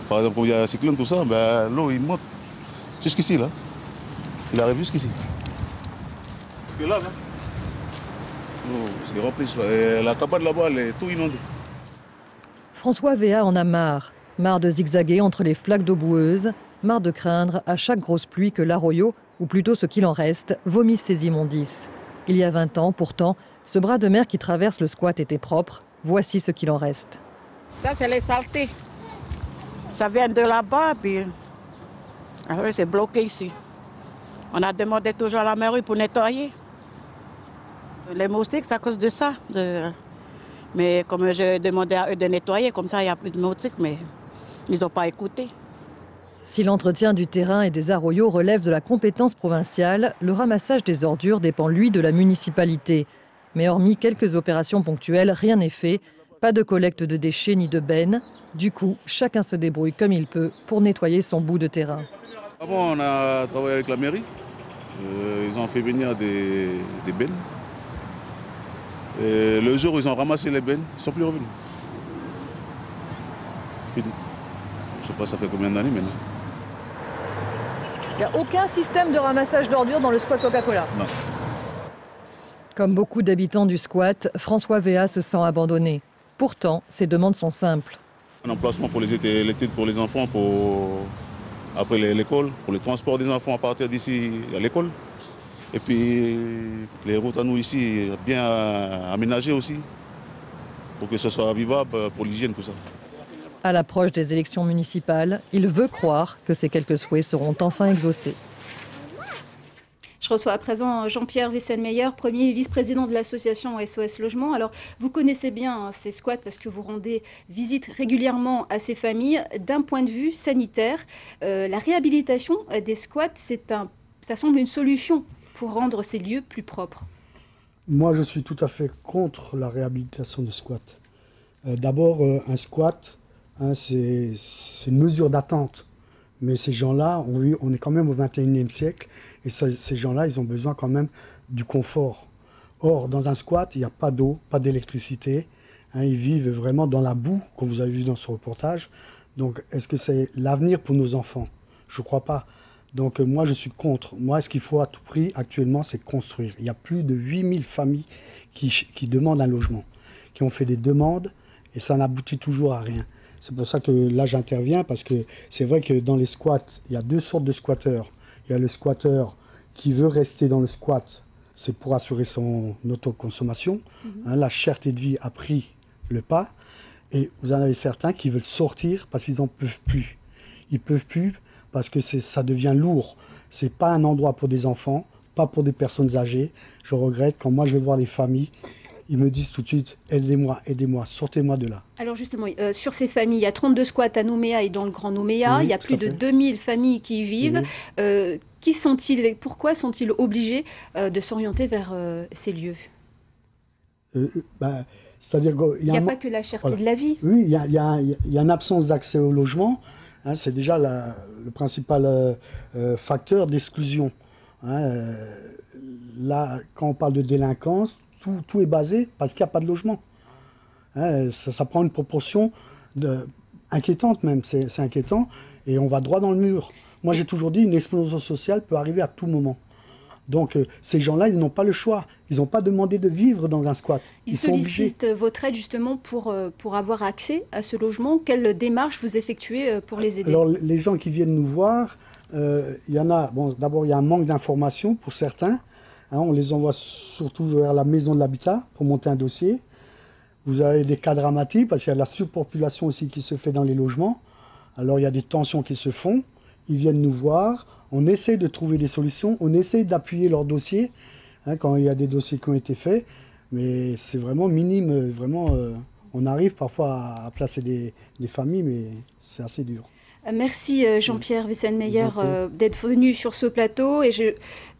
Par exemple, quand il y a un cyclone, tout ça, ben, l'eau il monte jusqu'ici, là. Il arrive jusqu'ici. Et là, l'eau c'est rempli. Et la cabane là-bas, elle est tout inondée. François Véa en a marre. Marre de zigzaguer entre les flaques d'eau boueuse, marre de craindre à chaque grosse pluie que l'Arroyo, ou plutôt ce qu'il en reste, vomisse ses immondices. Il y a 20 ans, pourtant, ce bras de mer qui traverse le squat était propre. Voici ce qu'il en reste. Ça, c'est les saletés. Ça vient de là-bas, puis après, c'est bloqué ici. On a demandé toujours à la mairie pour nettoyer. Les moustiques, c'est à cause de ça. Mais comme j'ai demandé à eux de nettoyer, comme ça, il n'y a plus de moustiques, mais ils n'ont pas écouté. Si l'entretien du terrain et des arroyos relève de la compétence provinciale, le ramassage des ordures dépend, lui, de la municipalité. Mais hormis quelques opérations ponctuelles, rien n'est fait. Pas de collecte de déchets ni de bennes. Du coup, chacun se débrouille comme il peut pour nettoyer son bout de terrain. Avant, on a travaillé avec la mairie. Ils ont fait venir des bennes. Et le jour où ils ont ramassé les bennes, ils ne sont plus revenus. Fini. Je ne sais pas ça fait combien d'années maintenant. Il n'y a aucun système de ramassage d'ordures dans le squat Coca-Cola. Non. Comme beaucoup d'habitants du squat, François Véa se sent abandonné. Pourtant, ses demandes sont simples. Un emplacement pour l'été pour les enfants, après l'école, pour le transport des enfants à partir d'ici à l'école. Et puis les routes à nous ici, bien aménagées aussi, pour que ce soit vivable pour l'hygiène, tout ça. À l'approche des élections municipales, il veut croire que ces quelques souhaits seront enfin exaucés. Je reçois à présent Jean-Pierre Wesselmeyer, premier vice-président de l'association SOS Logement. Alors, vous connaissez bien ces squats parce que vous rendez visite régulièrement à ces familles. D'un point de vue sanitaire, la réhabilitation des squats, ça semble une solution pour rendre ces lieux plus propres. Moi, je suis tout à fait contre la réhabilitation de squats. D'abord, un squat, c'est une mesure d'attente. Mais ces gens-là, on est quand même au XXIe siècle, et ces gens-là, ils ont besoin quand même du confort. Or, dans un squat, il n'y a pas d'eau, pas d'électricité. Ils vivent vraiment dans la boue, comme vous avez vu dans ce reportage. Donc, est-ce que c'est l'avenir pour nos enfants? Je ne crois pas. Donc, moi, je suis contre. Moi, ce qu'il faut à tout prix, actuellement, c'est construire. Il y a plus de 8000 familles qui demandent un logement, qui ont fait des demandes, et ça n'aboutit toujours à rien. C'est pour ça que là, j'interviens, parce que c'est vrai que dans les squats, il y a deux sortes de squatteurs. Il y a le squatteur qui veut rester dans le squat, c'est pour assurer son autoconsommation. La cherté de vie a pris le pas. Et vous en avez certains qui veulent sortir parce qu'ils n'en peuvent plus. Ils ne peuvent plus parce que ça devient lourd. Ce n'est pas un endroit pour des enfants, pas pour des personnes âgées. Je regrette, quand moi je vais voir les familles, ils me disent tout de suite, aidez-moi, aidez-moi, sortez-moi de là. Alors justement, sur ces familles, il y a 32 squats à Nouméa et dans le Grand Nouméa. Oui, il y a plus de 2000 familles qui y vivent. Pourquoi sont-ils obligés de s'orienter vers ces lieux? C'est-à-dire qu'il n'y a pas que la cherté de la vie. Oui, il y a une absence d'accès au logement. C'est déjà le principal facteur d'exclusion. Là, quand on parle de délinquance, tout est basé parce qu'il n'y a pas de logement. Ça prend une proportion inquiétante même, c'est inquiétant, et on va droit dans le mur. Moi j'ai toujours dit, une explosion sociale peut arriver à tout moment. Donc ces gens-là, ils n'ont pas le choix. Ils n'ont pas demandé de vivre dans un squat. Ils sollicitent votre aide justement pour avoir accès à ce logement. Quelle démarche vous effectuez pour les aider? Alors les gens qui viennent nous voir, il y en a, d'abord il y a un manque d'informations pour certains. On les envoie surtout vers la maison de l'habitat pour monter un dossier. Vous avez des cas dramatiques parce qu'il y a de la surpopulation aussi qui se fait dans les logements. Alors il y a des tensions qui se font. Ils viennent nous voir. On essaie de trouver des solutions. On essaie d'appuyer leur dossier quand il y a des dossiers qui ont été faits. Mais c'est vraiment minime. Vraiment, on arrive parfois à placer des familles, mais c'est assez dur. Merci Jean-Pierre Wesselmeyer d'être venu sur ce plateau, et je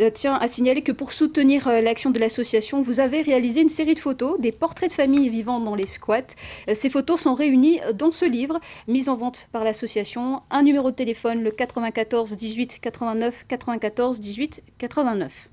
tiens à signaler que pour soutenir l'action de l'association, vous avez réalisé une série de photos, des portraits de familles vivant dans les squats. Ces photos sont réunies dans ce livre, mis en vente par l'association. Un numéro de téléphone, le 94 18 89 94 18 89.